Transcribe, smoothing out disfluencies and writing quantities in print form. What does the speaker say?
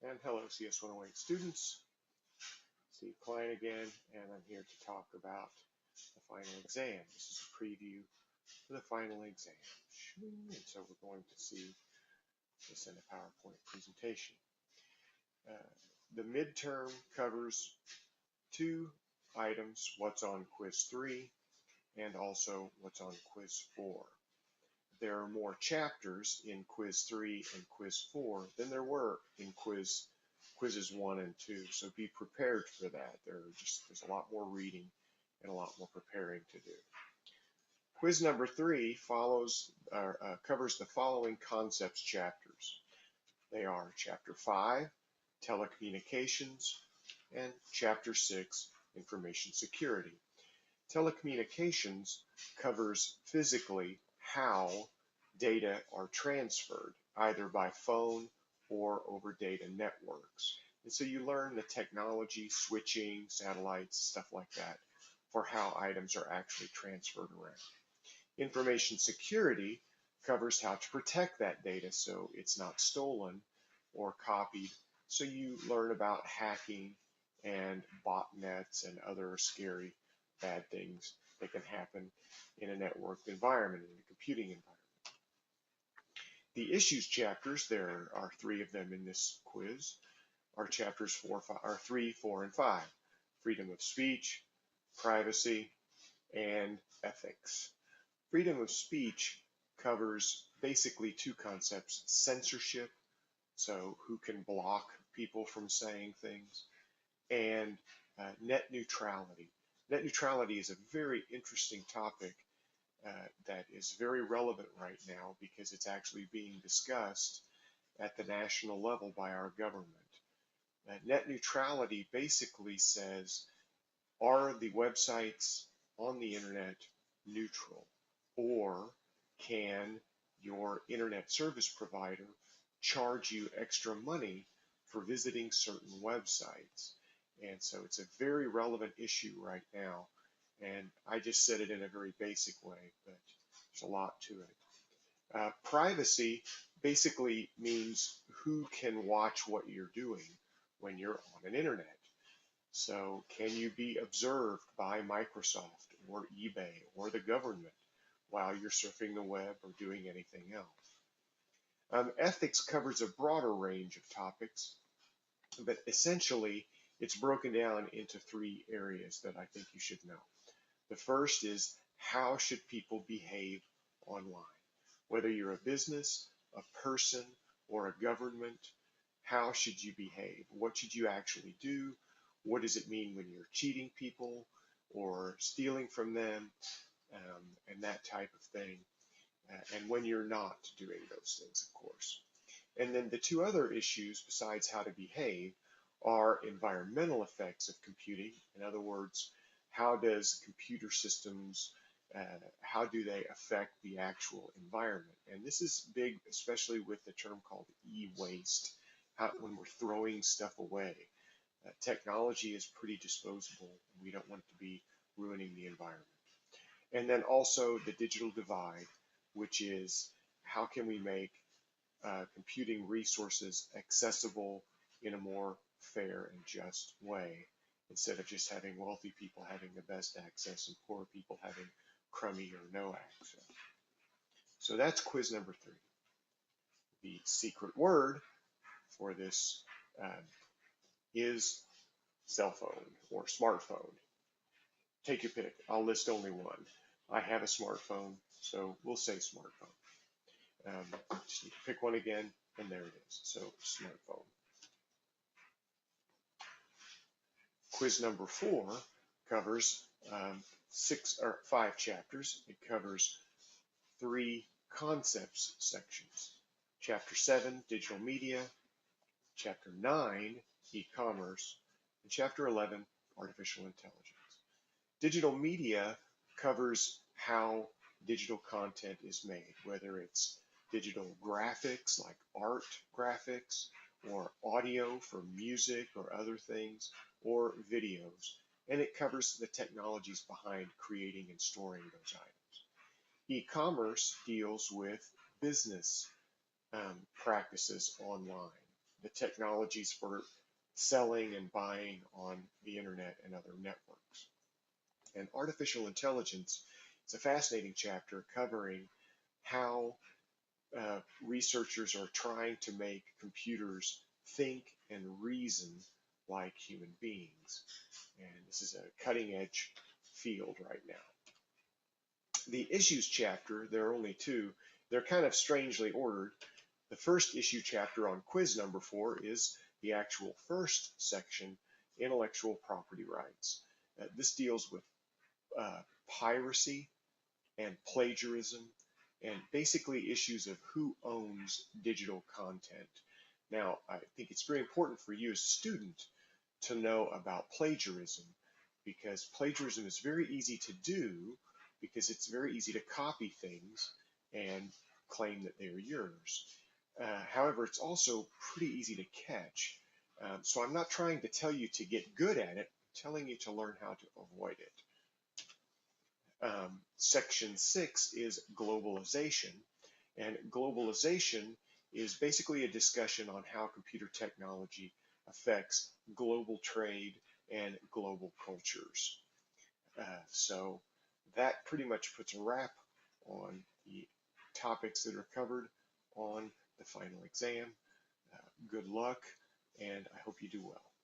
And hello, CS 108 students. Steve Klein again, and I'm here to talk about the final exam. This is a preview for the final exam. And so we're going to see this in a PowerPoint presentation. The midterm covers two items, what's on quiz 3 and also what's on quiz 4. There are more chapters in quiz 3 and quiz 4 than there were in quizzes 1 and 2, so be prepared for that. There's a lot more reading and a lot more preparing to do. Quiz number 3 covers the following concepts chapters. They are Chapter 5, Telecommunications, and Chapter 6, Information Security. Telecommunications covers physically how data are transferred, either by phone or over data networks. And so you learn the technology, switching, satellites, stuff like that, for how items are actually transferred around. Information security covers how to protect that data so it's not stolen or copied. So you learn about hacking and botnets and other scary bad things that can happen in a networked environment, in a computing environment. The issues chapters, there are 3 of them in this quiz, are chapters 3, 4, and 5. Freedom of speech, privacy, and ethics. Freedom of speech covers basically 2 concepts: censorship, so who can block people from saying things, and net neutrality. Net neutrality is a very interesting topic that is very relevant right now because it's actually being discussed at the national level by our government. Net neutrality basically says, are the websites on the internet neutral, or can your internet service provider charge you extra money for visiting certain websites? And so it's a very relevant issue right now, and I just said it in a very basic way, but there's a lot to it. Privacy basically means who can watch what you're doing when you're on an internet. So can you be observed by Microsoft or eBay or the government while you're surfing the web or doing anything else? Ethics covers a broader range of topics, but essentially it's broken down into 3 areas that I think you should know. The first is, how should people behave online? Whether you're a business, a person, or a government, how should you behave? What should you actually do? What does it mean when you're cheating people or stealing from them, and that type of thing, and when you're not doing those things, of course. And then the 2 other issues besides how to behave are environmental effects of computing. In other words, how does computer systems, how do they affect the actual environment? And this is big, especially with the term called e-waste, when we're throwing stuff away. Technology is pretty disposable, and we don't want it to be ruining the environment. And then also the digital divide, which is how can we make computing resources accessible in a more fair and just way, instead of just having wealthy people having the best access and poor people having crummy or no access. So that's quiz number 3. The secret word for this is cell phone or smartphone. Take your pick. I'll list only one. I have a smartphone, so we'll say smartphone. Just need to pick one again, and there it is. So smartphone. Quiz number 4 covers 5 chapters. It covers 3 concepts sections. Chapter 7, digital media. Chapter 9, e-commerce. And Chapter 11, artificial intelligence. Digital media covers how digital content is made, whether it's digital graphics like art graphics, or audio for music or other things, or videos. And it covers the technologies behind creating and storing those items. E-commerce deals with business practices online. the technologies for selling and buying on the internet and other networks. And artificial intelligence is a fascinating chapter covering how researchers are trying to make computers think and reason like human beings. And this is a cutting edge field right now. The issues chapter, there are only two, they're kind of strangely ordered. The first issue chapter on quiz number 4 is the actual first section, intellectual property rights. This deals with piracy and plagiarism and basically issues of who owns digital content. Now, I think it's very important for you as a student to know about plagiarism, because plagiarism is very easy to do because it's very easy to copy things and claim that they are yours. However, it's also pretty easy to catch. So I'm not trying to tell you to get good at it, I'm telling you to learn how to avoid it. Section 6 is globalization, and globalization is basically a discussion on how computer technology affects global trade and global cultures. So that pretty much puts a wrap on the topics that are covered on the final exam. Good luck, and I hope you do well.